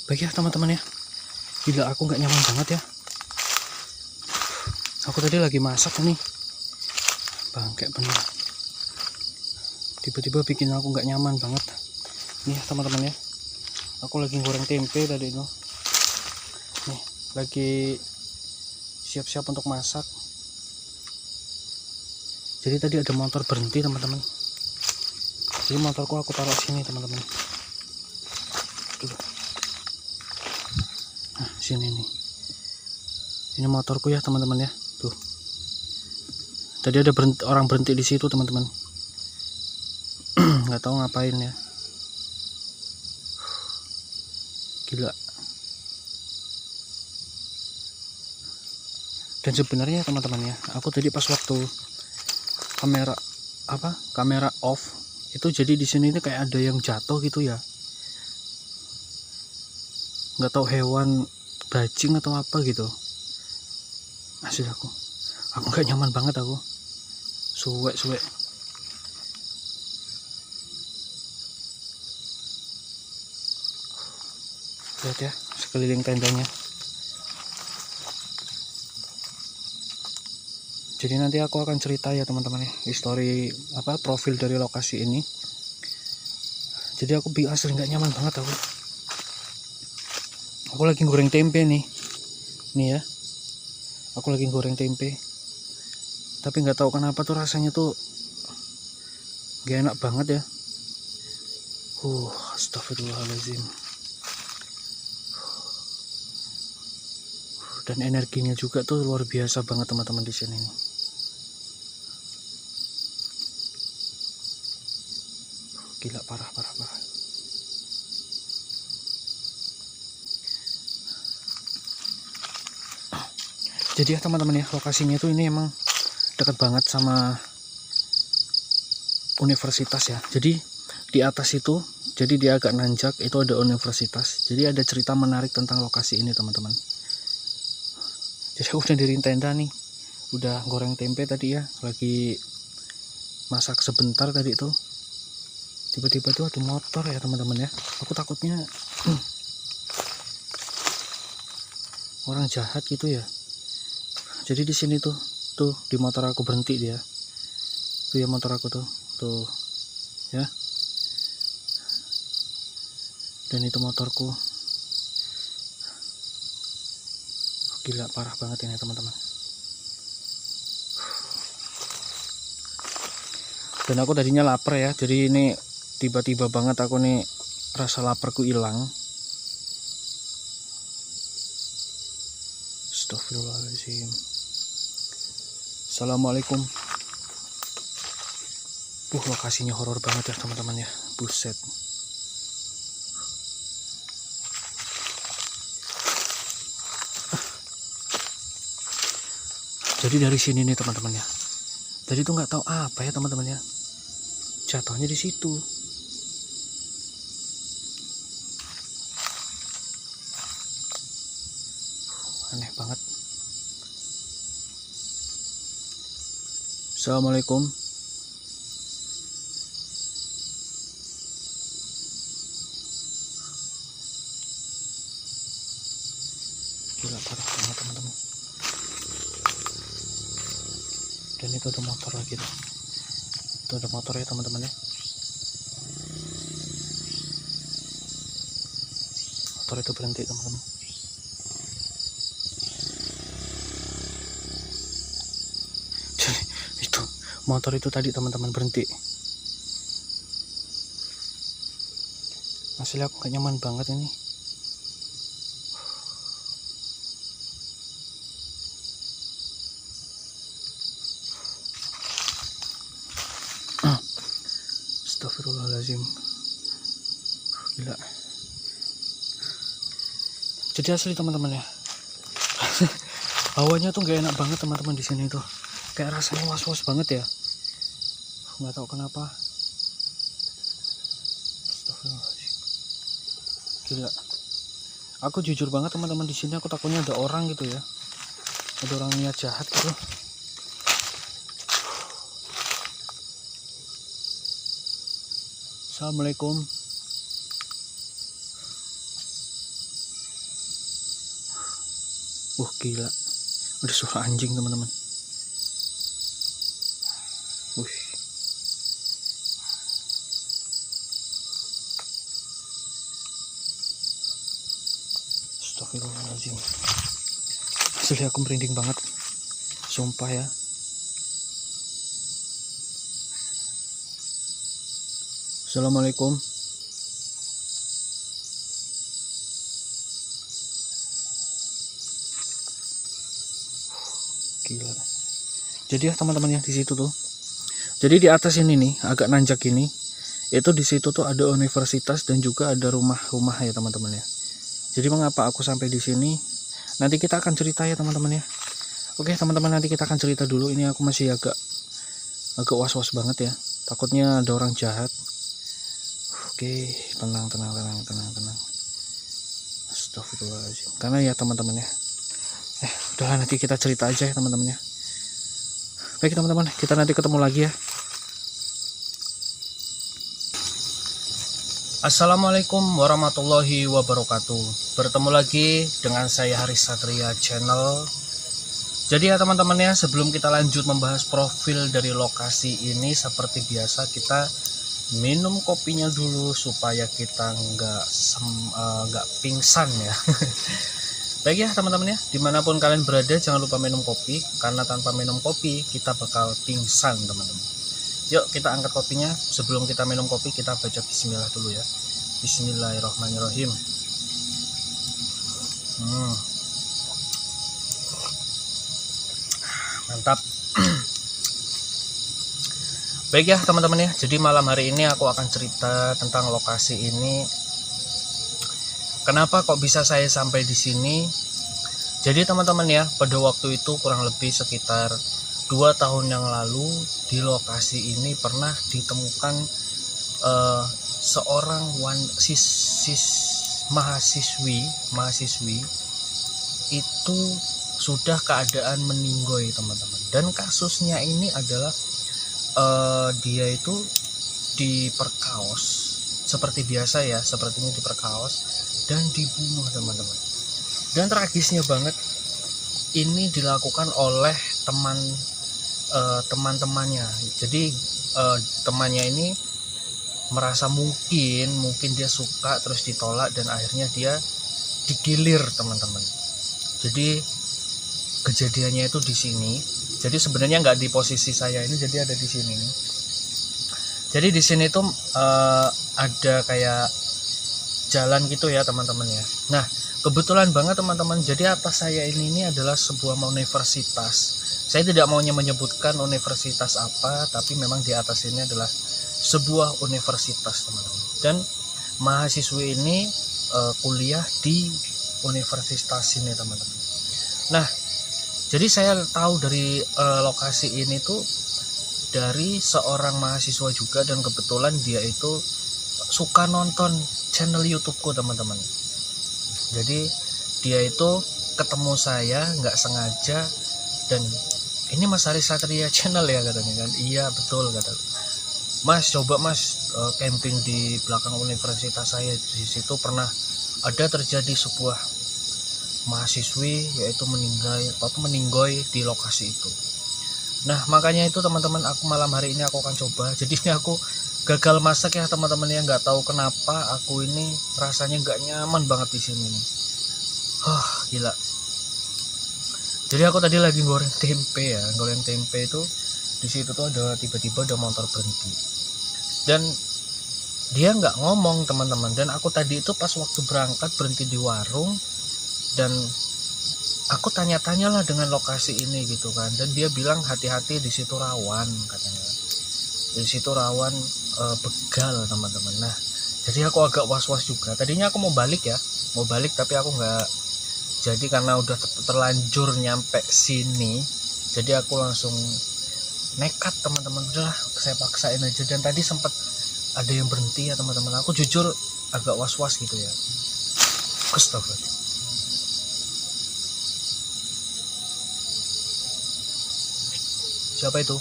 Baik ya teman-teman ya, gila aku nggak nyaman banget ya. Aku tadi lagi masak nih, bangke bener, tiba-tiba bikin aku nggak nyaman banget. Nih ya teman-teman ya, aku lagi goreng tempe tadi itu, nih lagi siap-siap untuk masak. Jadi tadi ada motor berhenti teman-teman, jadi motorku aku taruh sini teman-teman. Nah sini nih, ini motorku ya teman-teman ya. Tuh, tadi ada orang berhenti di situ teman-teman. Nggak tahu ngapain ya, gila. Dan sebenarnya teman-teman ya, aku tadi pas waktu kamera off itu, jadi di sini ini kayak ada yang jatuh gitu ya. nggak tahu hewan bajing atau apa gitu. Asli aku nggak nyaman banget, aku suwek. Lihat ya sekeliling tendanya. Jadi nanti aku akan cerita ya teman-teman ya, histori profil dari lokasi ini. Jadi aku asli nggak nyaman banget aku. Aku lagi goreng tempe nih ya. Aku lagi goreng tempe. Tapi nggak tahu kenapa tuh rasanya tuh gak enak banget ya. Astagfirullahaladzim. Dan energinya juga tuh luar biasa banget teman-teman di sini nih. Gila, parah. Jadi ya teman-teman ya, lokasinya tuh ini emang dekat banget sama universitas ya. Jadi di atas itu, jadi dia agak nanjak, itu ada universitas. Jadi ada cerita menarik tentang lokasi ini teman-teman. Jadi aku udah diri tenda nih, udah goreng tempe tadi ya, lagi masak sebentar tadi tuh. Tiba-tiba tuh ada motor ya teman-teman ya. Aku takutnya orang jahat gitu ya. Jadi di sini tuh di motor aku berhenti dia. Tuh ya motor aku tuh ya. Dan itu motorku. Gila, parah banget ini teman-teman. Dan aku tadinya lapar ya. Jadi ini tiba-tiba banget aku nih rasa laparku hilang. Astagfirullahaladzim. Assalamualaikum. Lokasinya horor banget ya teman-teman ya. Buset. Jadi dari sini nih teman-teman ya. Jadi tuh nggak tahu apa ya teman-teman ya. Jatuhnya di situ. Aneh banget. Assalamualaikum. Gila, parah banget teman-teman. Dan itu ada motor lagi tuh. Itu ada motor ya teman-teman ya. Motor itu berhenti teman-teman. Jadi itu motor itu tadi teman-teman berhenti. Asli aku gak nyaman banget ini. Astagfirullahaladzim. Gila. Jadi asli teman-teman ya. Hawanya tuh gak enak banget teman-teman di sini tuh. Kayak rasanya was-was banget ya. Nggak tahu kenapa. Astagfirullahaladzim. Gila. Aku jujur banget teman-teman, di sini aku takutnya ada orang gitu ya. Ada orang niat jahat gitu. Assalamualaikum. Gila. Ada suara anjing teman-teman. Astagfirullahaladzim. Asli aku merinding banget. Sumpah ya. Assalamualaikum. Gila. Jadi ya teman-teman ya, di situ tuh. Jadi di atas ini nih, agak nanjak ini, itu di situ tuh ada universitas dan juga ada rumah-rumah ya teman-teman ya. Jadi mengapa aku sampai di sini? Nanti kita akan cerita ya teman-teman ya. Oke teman-teman, nanti kita akan cerita dulu. Ini aku masih agak was-was banget ya. Takutnya ada orang jahat. Oke, tenang. Astagfirullahaladzim. Karena ya teman-teman ya, udahlah nanti kita cerita aja ya teman-teman ya. Baik teman-teman, kita nanti ketemu lagi ya. Assalamualaikum warahmatullahi wabarakatuh. Bertemu lagi dengan saya Haris Satria Channel. Jadi ya teman-teman ya, sebelum kita lanjut membahas profil dari lokasi ini, seperti biasa kita minum kopinya dulu supaya kita nggak pingsan ya. Baik ya teman-teman ya, dimanapun kalian berada jangan lupa minum kopi, karena tanpa minum kopi kita bakal pingsan teman-teman. Yuk kita angkat kopinya. Sebelum kita minum kopi kita baca bismillah dulu ya. Bismillahirrahmanirrahim. Mantap. Baik ya teman-teman ya, jadi malam hari ini aku akan cerita tentang lokasi ini. Kenapa kok bisa saya sampai di sini? Jadi teman-teman ya, pada waktu itu kurang lebih sekitar 2 tahun yang lalu di lokasi ini pernah ditemukan seorang mahasiswi itu sudah keadaan meninggoy teman-teman. Dan kasusnya ini adalah dia itu diperkaos seperti biasa ya, sepertinya diperkaos dan dibunuh teman-teman. Dan tragisnya banget, ini dilakukan oleh teman-temannya. Jadi temannya ini merasa mungkin dia suka terus ditolak dan akhirnya dia digilir teman-teman. Jadi kejadiannya itu di sini. Jadi sebenarnya nggak di posisi saya ini, jadi ada di sini nih. Jadi di sini tuh ada kayak jalan gitu ya teman-teman ya. Nah kebetulan banget teman-teman, jadi atas saya ini adalah sebuah universitas. Saya tidak maunya menyebutkan universitas apa, tapi memang di atas ini adalah sebuah universitas teman-teman. Dan mahasiswi ini kuliah di universitas ini teman-teman. Nah jadi saya tahu dari lokasi ini tuh dari seorang mahasiswa juga, dan kebetulan dia itu suka nonton channel YouTubeku teman-teman. Jadi dia itu ketemu saya nggak sengaja, dan ini Mas Haris Satria Channel ya katanya kan. Iya betul kata. Mas coba mas camping di belakang universitas saya, di situ pernah ada terjadi sebuah mahasiswi yaitu meninggoy di lokasi itu. Nah makanya itu teman-teman, aku malam hari ini aku akan coba. Jadi ini aku gagal masak ya teman-teman ya, nggak tahu kenapa aku ini rasanya nggak nyaman banget di sini nih. Gila. Jadi aku tadi lagi goreng tempe ya, itu di situ tuh ada tiba-tiba ada motor berhenti dan dia nggak ngomong teman-teman. Dan aku tadi itu pas waktu berangkat berhenti di warung dan aku tanya-tanyalah dengan lokasi ini gitu kan, dan dia bilang hati-hati di situ rawan katanya. Di situ rawan begal teman-teman. Nah jadi aku agak was-was juga. Tadinya aku mau balik tapi aku nggak jadi karena udah terlanjur nyampe sini. Jadi aku langsung nekat teman-teman, udahlah saya paksain aja. Dan tadi sempat ada yang berhenti ya teman-teman. Aku jujur agak was-was gitu ya. Astagfirullah. Siapa itu?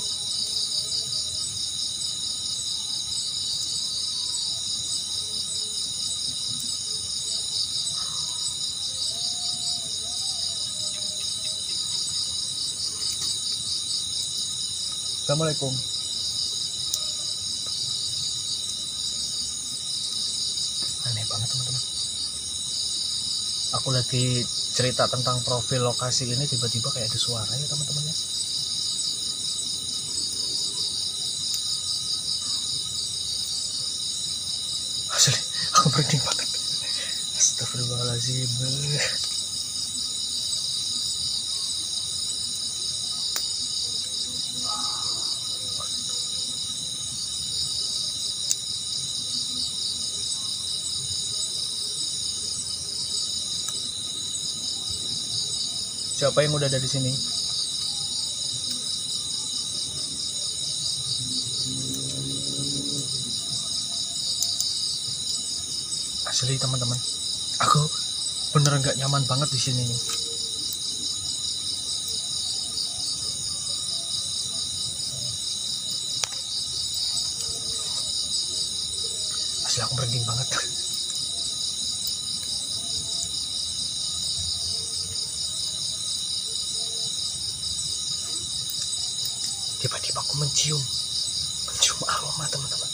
Assalamualaikum. Aneh banget teman-teman. Aku lagi cerita tentang profil lokasi ini, tiba-tiba kayak ada suara ya teman-teman ya. Asli, aku merinding banget. Astagfirullahaladzim. Siapa yang udah ada di sini? Asli teman-teman, aku beneran nggak nyaman banget di sini nih. Asli aku merinding banget. Tiba-tiba aku mencium aroma, teman-teman.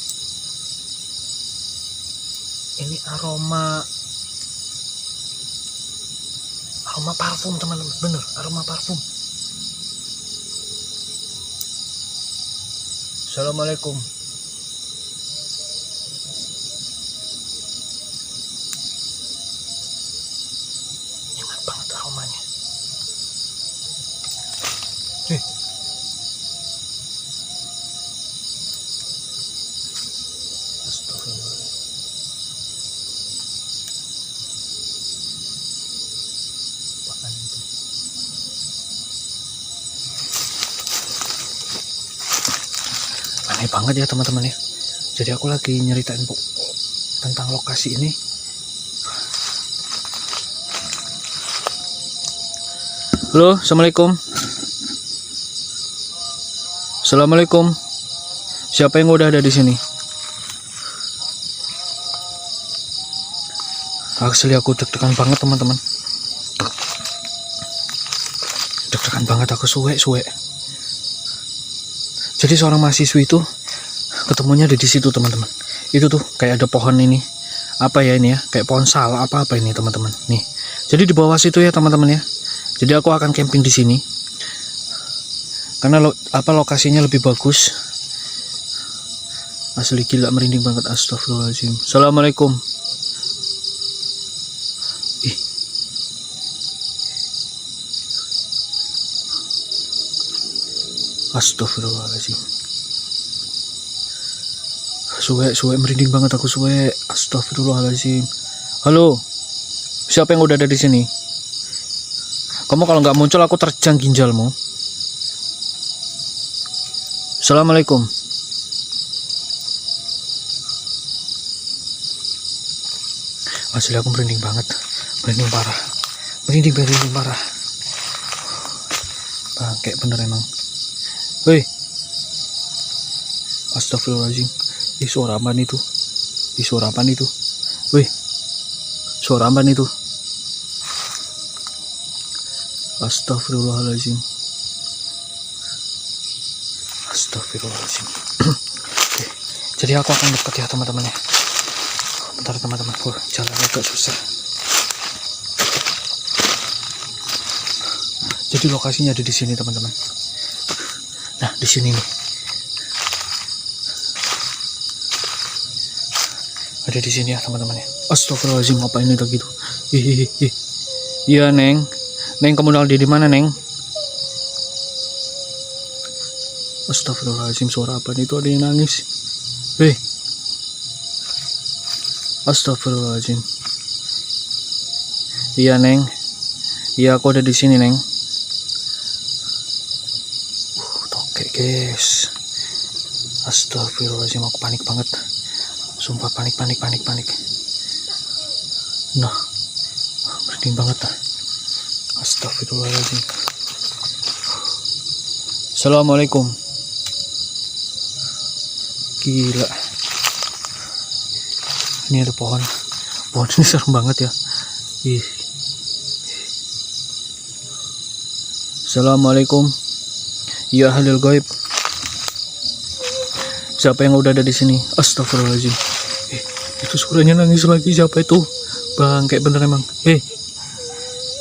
Ini aroma parfum, teman-teman. Bener, aroma parfum. Assalamualaikum. Enak banget aromanya. Astagfirullah. Bahkan itu. Aneh banget ya teman-teman ya. Jadi aku lagi nyeritain tentang lokasi ini. Halo, assalamualaikum. Assalamualaikum. Siapa yang udah ada di sini? Asli aku deg-degan banget teman-teman. Deg-degan banget aku, suwe. Jadi seorang mahasiswi itu ketemunya di situ teman-teman. Itu tuh kayak ada pohon ini. Apa ya ini ya? Kayak pohon sal apa ini teman-teman. Nih. Jadi di bawah situ ya teman-teman ya. Jadi aku akan camping di sini. Karena lokasinya lebih bagus. Asli gila merinding banget, astagfirullahaladzim. Assalamualaikum. Astagfirullahaladzim. Suwe merinding banget aku, suwe. Astagfirullahaladzim. Halo. Siapa yang udah ada di sini? Kamu kalau nggak muncul aku terjang ginjalmu. Assalamualaikum. Asli aku merinding banget. Merinding parah. Merinding parah. Bangke bener emang. Hei. Astagfirullahaladzim. Suara apaan itu? Suara apaan itu? Wih. Suara apaan itu? Astagfirullahaladzim. Astagfirullahaladzim. Oke. Jadi aku akan dekat ya teman-teman ya. Bentar teman-teman. Jalannya agak susah. Jadi lokasinya ada di sini teman-teman. Nah, di sini nih. Ada di sini ya teman-teman ya. Astagfirullahaladzim, apa ini tadi gitu? Iya, Neng. Neng, kamu di mana, Neng? Astagfirullahaladzim, suara apa itu? Ada yang nangis. Astagfirullahaladzim. Iya, Neng. Iya, aku ada di sini, Neng. Oke, guys. Astagfirullahaladzim, aku panik banget. Sumpah panik. Nah, merinding banget. Astagfirullahaladzim. Assalamualaikum. Gila. Ini ada pohon. Pohon ini serem banget ya. Assalamualaikum. Ya ahlul gaib. Siapa yang udah ada di sini? Astagfirullahaladzim. Itu suaranya nangis lagi. Siapa itu? Bang, kayak bener emang.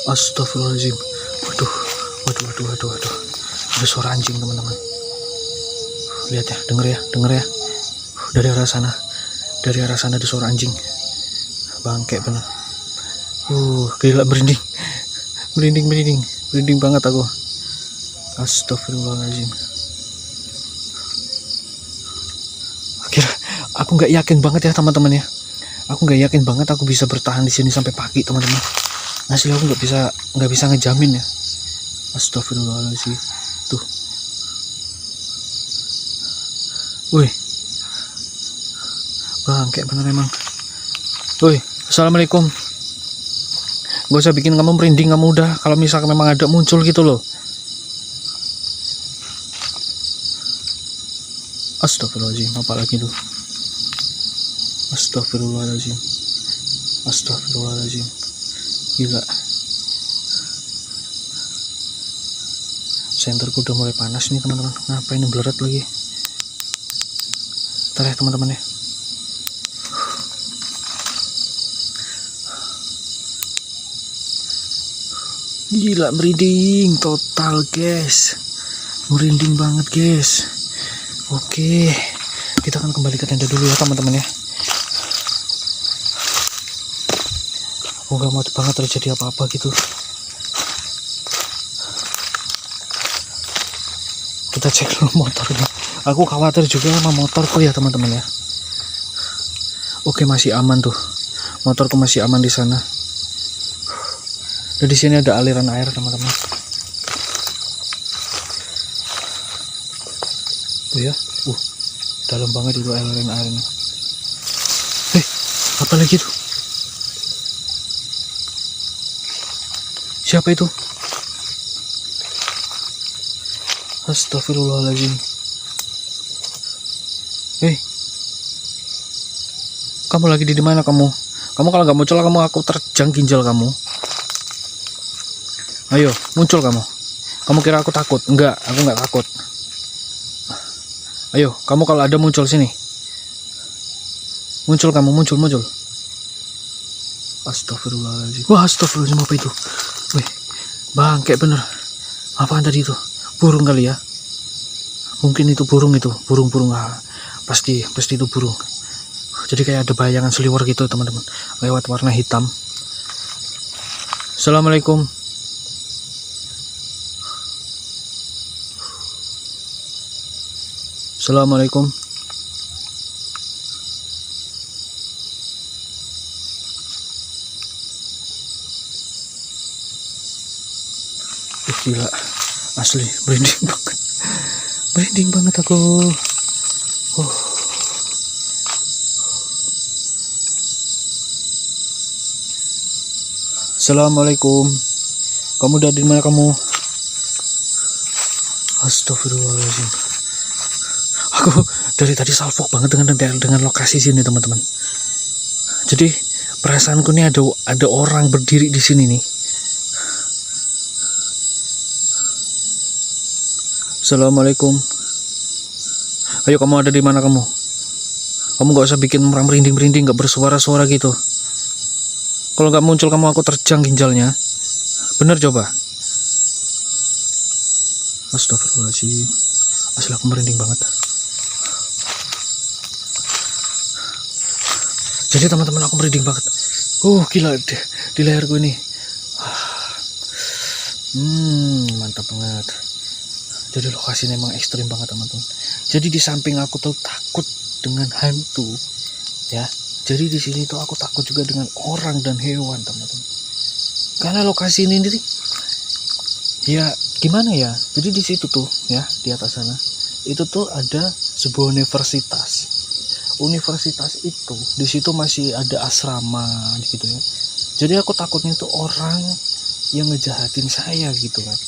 Astagfirullahaladzim. Waduh. Ada suara anjing teman-teman. Lihat ya, denger ya. Dari arah sana ada suara anjing. Bang, kayak bener. Gila merinding banget aku. Astagfirullahaladzim. Akhirnya aku nggak yakin banget ya teman-teman ya. Aku nggak yakin banget aku bisa bertahan di sini sampai pagi teman-teman. Asli aku nggak bisa ngejamin ya. Astagfirullahaladzim. Tuh. Wih. Bang, kayak bener emang. Wih, assalamualaikum. Gak usah bikin kamu merinding kamu udah. Kalau misalkan memang ada muncul gitu loh. Astagfirullahaladzim, apa lagi tuh? Astagfirullahaladzim. Astagfirullahaladzim. Gila. Senterku udah mulai panas nih teman-teman. Ngapain bleret lagi? Ntar ya teman-teman ya. Gila, merinding total guys. Merinding banget guys. Oke, kita akan kembali ke tenda dulu ya teman-teman ya. Aku gak mau banget terjadi apa-apa gitu. Kita cek dulu motornya. Aku khawatir juga sama motorku ya teman-teman ya. Oke, masih aman tuh. Motorku masih aman di sana. Dan di sini ada aliran air teman-teman. Tuh ya, dalam banget itu aliran airnya. Apa lagi tuh? Siapa itu? Astagfirullahaladzim. Kamu lagi di mana kamu? Kamu kalau nggak muncul kamu aku terjang ginjal kamu. Ayo, muncul kamu. Kamu kira aku takut? Enggak, aku nggak takut. Ayo, kamu kalau ada muncul sini. Muncul kamu, muncul. Astagfirullahaladzim. Wah, astagfirullahaladzim, apa itu? Wih, bangke bener. Apaan tadi itu? Burung kali ya? Mungkin itu burung itu. Burung. Pasti itu burung. Jadi kayak ada bayangan seliwer gitu teman-teman. Lewat warna hitam. Assalamualaikum. Assalamualaikum. Gila, asli merinding banget aku. Assalamualaikum. Kamu udah di mana kamu? Astagfirullahaladzim. Aku dari tadi salfok banget dengan lokasi sini teman-teman. Jadi perasaanku nih ada orang berdiri di sini nih. Assalamualaikum. Ayo, kamu ada di mana kamu? Kamu gak usah bikin orang merinding, gak bersuara-suara gitu. Kalau gak muncul kamu aku terjang ginjalnya. Bener coba. Astagfirullahaladzim. Asli aku merinding banget. Jadi teman-teman aku merinding banget. Gila di leherku ini. Mantap banget. Jadi lokasinya emang ekstrim banget teman-teman. Jadi di samping aku tuh takut dengan hantu, ya. Jadi di sini tuh aku takut juga dengan orang dan hewan teman-teman. Karena lokasi ini ya gimana ya? Jadi di situ tuh ya di atas sana itu tuh ada sebuah universitas. Universitas itu di situ masih ada asrama gitu ya. Jadi aku takutnya tuh orang yang ngejahatin saya gitu kan.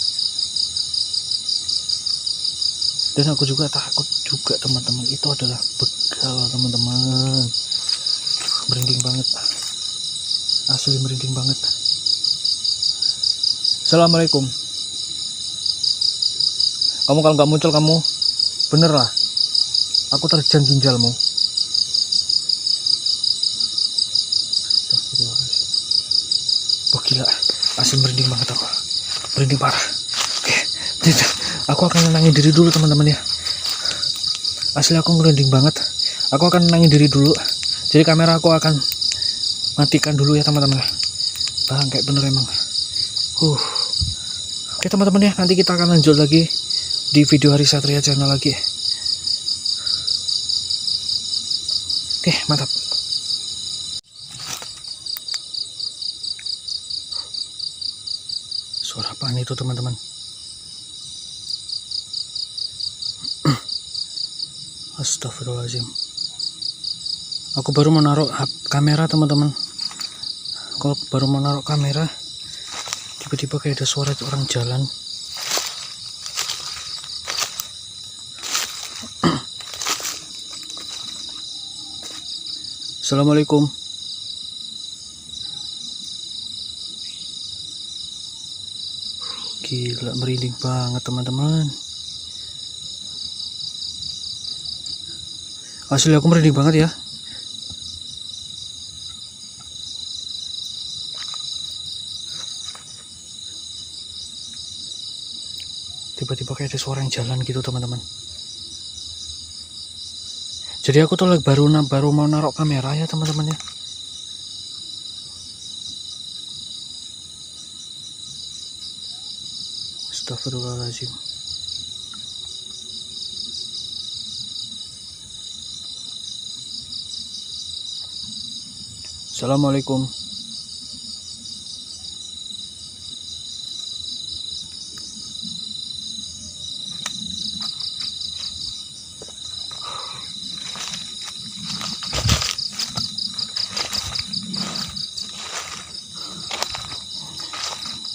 Dan aku juga takut juga teman-teman, itu adalah begal teman-teman. Merinding banget, asli merinding banget. Assalamualaikum. Kamu kalau nggak muncul kamu bener lah, aku terjang ginjalmu. Gila, asli merinding banget aku, merinding parah. Oke, aku akan nenangin diri dulu teman-teman ya. Asli aku merinding banget. Aku akan nenangin diri dulu. Jadi kamera aku akan matikan dulu ya teman-teman. Bang, kayak bener emang. Oke teman-teman ya, nanti kita akan lanjut lagi di video Hari Satria channel lagi. Oke, mantap. Suara apaan itu teman-teman? Astagfirullahaladzim. Aku baru menaruh kamera teman-teman. Kalau baru menaruh kamera tiba-tiba kayak ada suara orang jalan. Assalamualaikum. Gila, merinding banget teman-teman. Asli aku merinding banget ya. Tiba-tiba kayak ada suara yang jalan gitu teman-teman. Jadi aku tuh baru mau naruh kamera ya teman-teman ya. Astagfirullahaladzim. Assalamualaikum.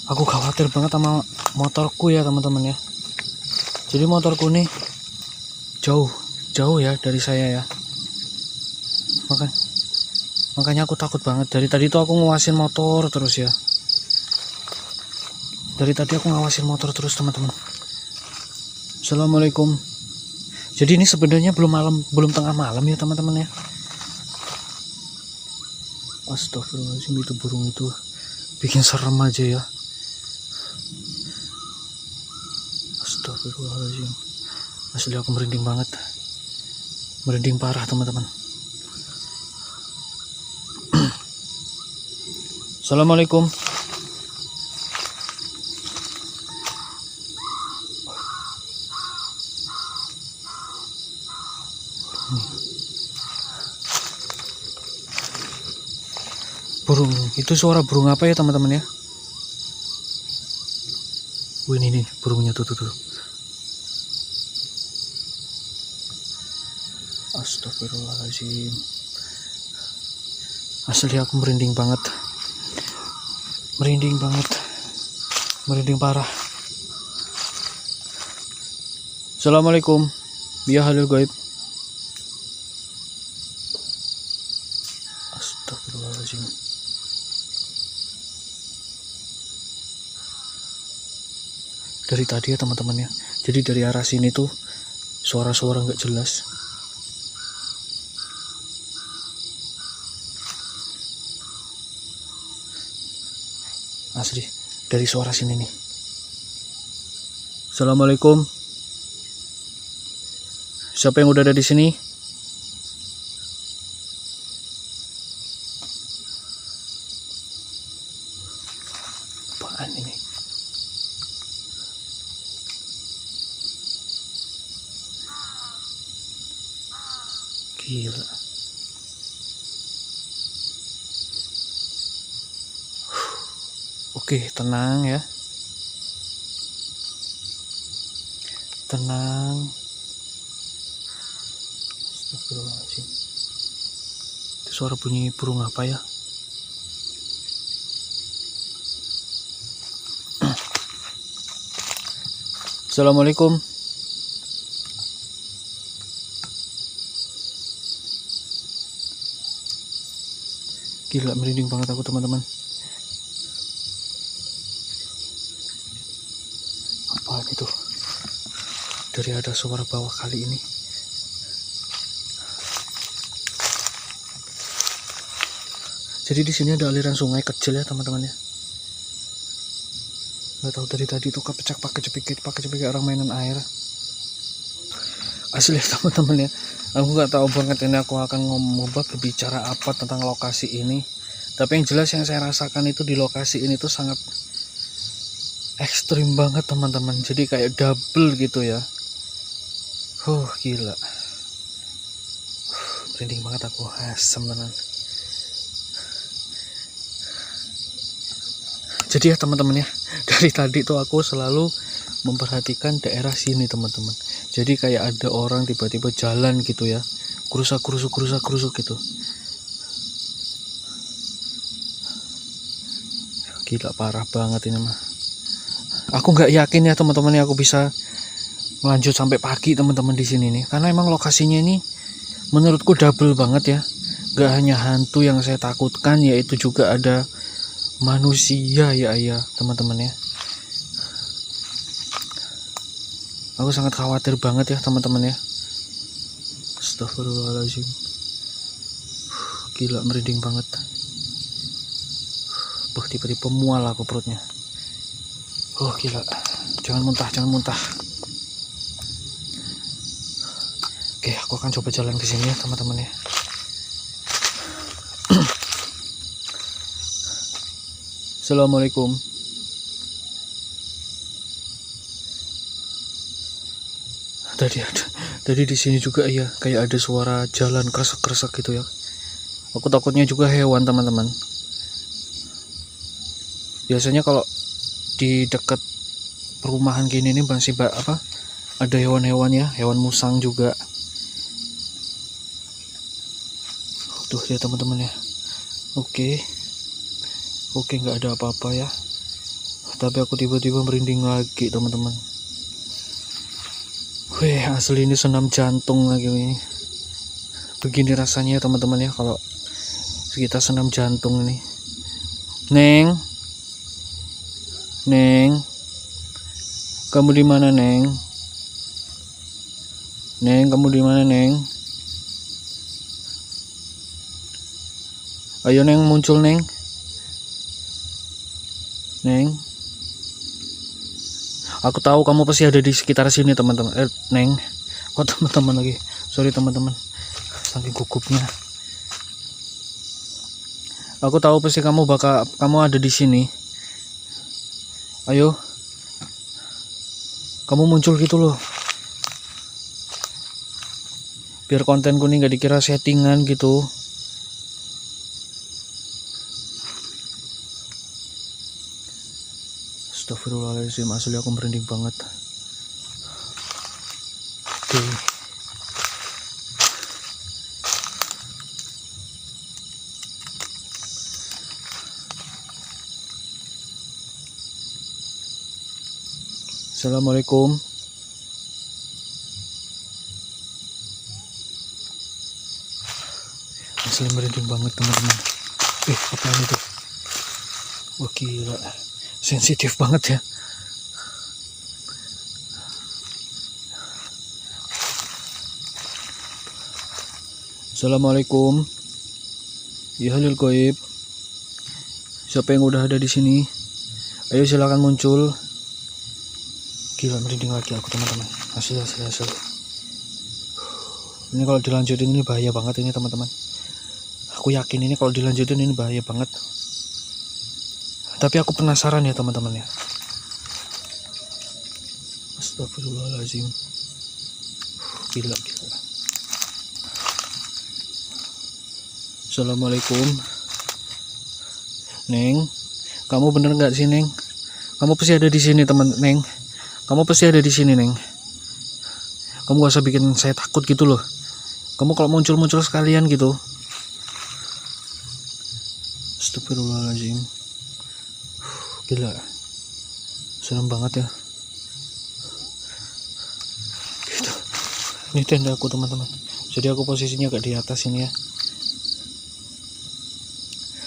Aku khawatir banget sama motorku ya teman-teman ya. Jadi motorku nih jauh ya dari saya ya. Makanya aku takut banget. Dari tadi tuh aku ngawasin motor terus ya. Teman-teman. Assalamualaikum. Jadi ini sebenarnya belum tengah malam ya teman-teman ya. Astagfirullahaladzim, itu burung itu bikin serem aja ya. Astagfirullahaladzim. Asli aku merinding banget. Merinding parah teman-teman. Assalamualaikum. Burung, itu suara burung apa ya teman-teman ya? Ini nih burungnya tuh. Astagfirullahaladzim. Asli aku merinding banget. Merinding parah. Assalamualaikum. Ya halo gaib. Astagfirullahaladzim. Dari tadi ya teman-teman ya. Jadi dari arah sini tuh suara-suara nggak jelas. Asli dari suara sini nih. Assalamualaikum. Siapa yang udah ada di sini? Apaan ini? Gila. Oke, tenang ya. Tenang. Astagfirullahaladzim. Itu suara bunyi burung apa ya? Assalamualaikum. Gila, merinding banget aku teman-teman. Apaan itu? Dari ada suara bawah kali ini. Jadi di sini ada aliran sungai kecil ya teman-teman ya. Nggak tahu dari tadi tuh kepecak pakai cepikit orang mainan air. Asli teman-teman ya. Aku nggak tahu banget ini aku akan berbicara apa tentang lokasi ini. Tapi yang jelas yang saya rasakan itu di lokasi ini tuh sangat ekstrim banget teman-teman. Jadi kayak double gitu ya. Gila. Merinding banget aku. Asem teman. Jadi ya teman-teman ya, dari tadi tuh aku selalu memperhatikan daerah sini teman-teman. Jadi kayak ada orang tiba-tiba jalan gitu ya, kurusuk gitu. Gila, parah banget ini mah. Aku nggak yakin ya teman-teman ya aku bisa lanjut sampai pagi teman-teman di sini nih, karena emang lokasinya ini menurutku double banget ya. Gak hanya hantu yang saya takutkan, yaitu juga ada manusia ya teman-teman ya. Aku sangat khawatir banget ya teman-teman ya. Astagfirullahaladzim. Gila, merinding banget. Tiba-tiba mual aku perutnya. Gila. Jangan muntah. Oke, aku akan coba jalan ke sini ya teman-teman ya. Assalamualaikum. Tadi di sini juga ya kayak ada suara jalan kresek-kresek gitu ya. Aku takutnya juga hewan teman-teman. Biasanya kalau di dekat perumahan gini nih masih ada hewan-hewan ya, hewan musang juga. Tuh ya teman-teman ya. Oke, nggak ada apa-apa ya. Tapi aku tiba-tiba merinding lagi teman-teman. Wih, asli ini senam jantung lagi ini. Begini rasanya teman-teman ya kalau kita senam jantung ini. Neng, kamu di mana Neng? Kamu di mana Neng? Ayo Neng, muncul Neng. Aku tahu kamu pasti ada di sekitar sini teman-teman. Neng. Teman-teman lagi. Sorry teman-teman. Saking gugupnya. Aku tahu pasti kamu ada di sini. Ayo. Kamu muncul gitu loh. Biar kontenku nih gak dikira settingan gitu. Astagfirullahaladzim, asli aku merinding banget. Oke. Assalamualaikum. Asli merinding banget teman-teman. Apa ini tuh? Wah gila, sensitif banget ya. Assalamualaikum. Ya halil goib. Siapa yang udah ada di sini? Ayo silakan muncul. Gila, merinding lagi aku teman-teman. Asli. Ini kalau dilanjutin ini bahaya banget ini teman-teman. Aku yakin ini kalau dilanjutin ini bahaya banget. Tapi aku penasaran ya teman-teman ya. Astagfirullahaladzim. Gila. Assalamualaikum. Neng, kamu bener nggak sih Neng? Kamu pasti ada di sini teman Neng. Kamu pasti ada di sini Neng. Kamu gak usah bikin saya takut gitu loh. Kamu kalau muncul sekalian gitu. Astagfirullahaladzim. Gila, serem banget ya. Gitu. Ini tenda aku teman-teman. Jadi aku posisinya agak di atas ini ya.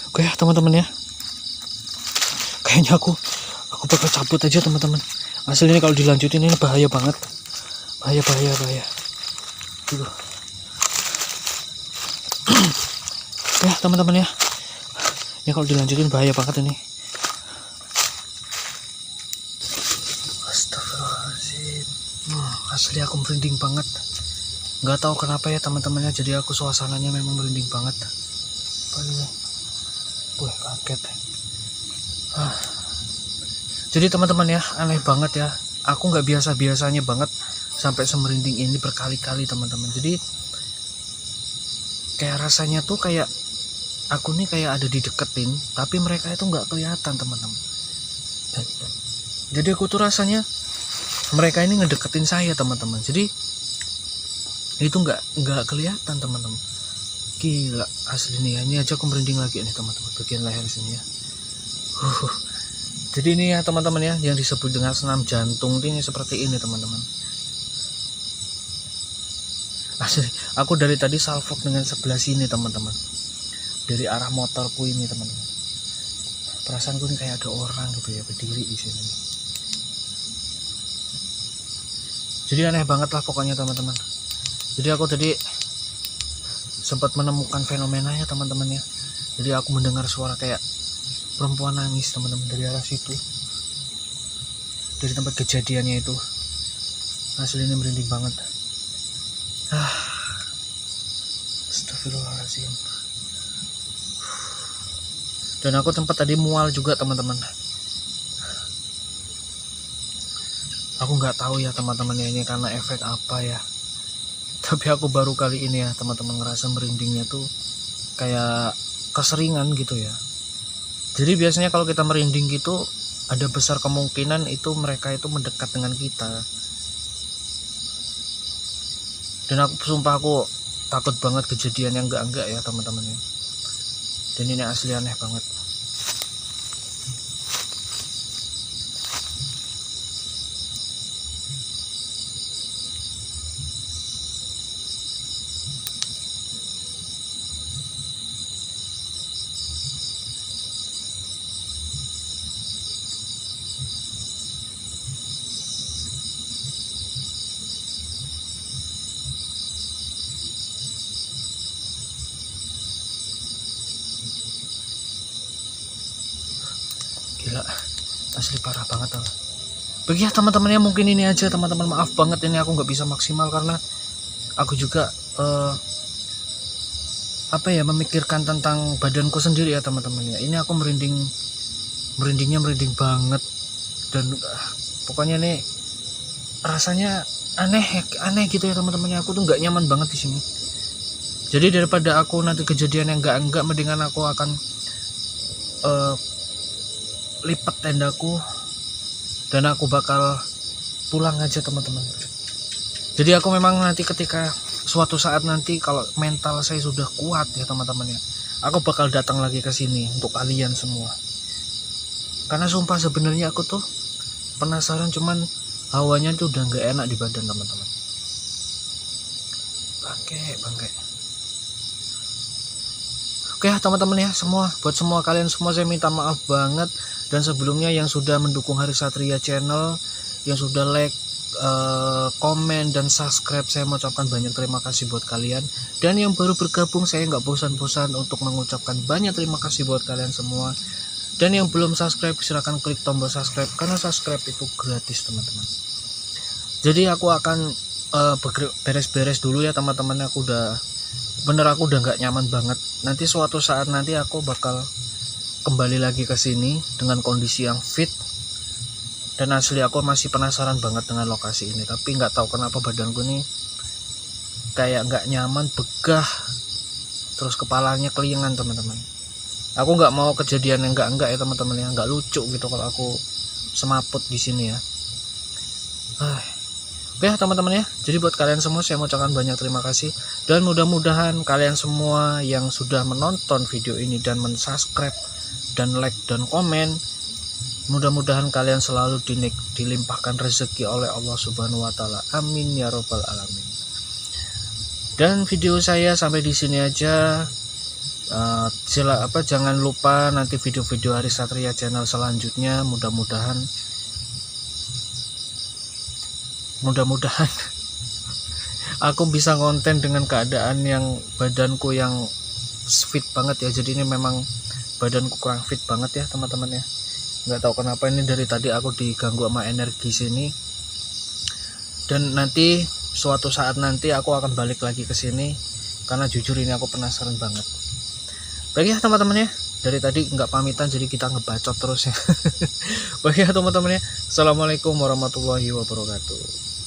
Oke ya teman-teman ya. Kayaknya aku bakal cabut aja teman-teman. Asli ini kalau dilanjutin ini bahaya banget. Bahaya. Gitu. Ya teman-teman ya. Ini kalau dilanjutin bahaya banget ini. Astagfirullahaladzim. Asli aku merinding banget. Nggak tahu kenapa ya teman-temannya. Jadi aku suasananya memang merinding banget. Wah, kaget. Jadi teman-teman ya, aneh banget ya. Aku nggak biasanya banget sampai semerinding ini berkali-kali teman-teman. Jadi kayak rasanya tuh kayak aku nih kayak ada dideketin, tapi mereka itu nggak kelihatan teman-teman. Jadi aku tuh rasanya mereka ini ngedeketin saya teman-teman. Jadi itu nggak kelihatan teman-teman. Gila, asli nih. Ini aja aku merinding lagi nih teman-teman. Bagian leher sini ya. Jadi ini ya teman-teman ya, yang disebut dengan senam jantung ini seperti ini teman-teman. Asli, aku dari tadi salfok dengan sebelah sini teman-teman, dari arah motorku ini teman-teman. Perasaanku ini kayak ada orang gitu ya berdiri di sini. Jadi aneh banget lah pokoknya teman-teman. Jadi aku tadi sempat menemukan fenomenanya teman-teman ya. Jadi aku mendengar suara kayak perempuan nangis teman-teman dari arah situ, dari tempat kejadiannya itu. Asli ini merinding banget. Astagfirullahaladzim. Dan aku tempat tadi mual juga teman-teman. Aku nggak tahu ya teman-teman ini karena efek apa ya. Tapi aku baru kali ini ya teman-teman ngerasa merindingnya tuh kayak keseringan gitu ya. Jadi biasanya kalau kita merinding gitu, ada besar kemungkinan itu mereka itu mendekat dengan kita. Dan aku sumpah aku takut banget kejadian yang enggak ya teman-teman ya. Dan ini asli aneh banget. Gila, asli parah banget tuh. Bagi ya teman-teman ya, mungkin ini aja teman-teman, maaf banget ini aku nggak bisa maksimal karena aku juga memikirkan tentang badanku sendiri ya teman-teman ya. Ini aku merindingnya merinding banget dan pokoknya nih rasanya aneh gitu ya teman-teman ya. Aku tuh nggak nyaman banget di sini. Jadi daripada aku nanti kejadian yang enggak mendingan aku akan lipat tendaku dan aku bakal pulang aja teman-teman. Jadi aku memang nanti ketika suatu saat nanti kalau mental saya sudah kuat ya teman-teman ya, aku bakal datang lagi ke sini untuk kalian semua. Karena sumpah sebenarnya aku tuh penasaran, cuman hawanya tuh udah nggak enak di badan teman-teman. Bangke. Oke ya teman-teman ya, buat semua kalian semua saya minta maaf banget. Dan sebelumnya yang sudah mendukung Hari Satria Channel, yang sudah like, komen dan subscribe, saya mengucapkan banyak terima kasih buat kalian. Dan yang baru bergabung, saya nggak bosan-bosan untuk mengucapkan banyak terima kasih buat kalian semua. Dan yang belum subscribe, silahkan klik tombol subscribe karena subscribe itu gratis teman-teman. Jadi aku akan beres-beres dulu ya teman-teman. Aku udah nggak nyaman banget. Nanti suatu saat nanti aku bakal kembali lagi ke sini dengan kondisi yang fit. Dan asli aku masih penasaran banget dengan lokasi ini, tapi nggak tahu kenapa badanku nih kayak nggak nyaman, begah, terus kepalanya kelingan teman-teman. Aku nggak mau kejadian yang enggak ya teman-teman ya, nggak lucu gitu kalau aku semaput di sini ya. Oke ya teman-teman ya, jadi buat kalian semua saya mengucapkan banyak terima kasih. Dan mudah-mudahan kalian semua yang sudah menonton video ini dan mensubscribe dan like dan komen, mudah-mudahan kalian selalu dilimpahkan rezeki oleh Allah Subhanahu wa taala. Amin ya robbal alamin. Dan video saya sampai di sini aja. Jangan lupa nanti video-video Hari Satria Channel selanjutnya, mudah-mudahan aku bisa konten dengan keadaan yang badanku yang fit banget ya. Jadi ini memang badanku kurang fit banget ya teman-teman ya. Nggak tahu kenapa ini dari tadi aku diganggu sama energi sini. Dan nanti suatu saat nanti aku akan balik lagi ke sini karena jujur ini aku penasaran banget. Baik ya teman-teman ya, dari tadi nggak pamitan jadi kita ngebacot terus ya. Baik ya teman-teman ya, assalamualaikum warahmatullahi wabarakatuh.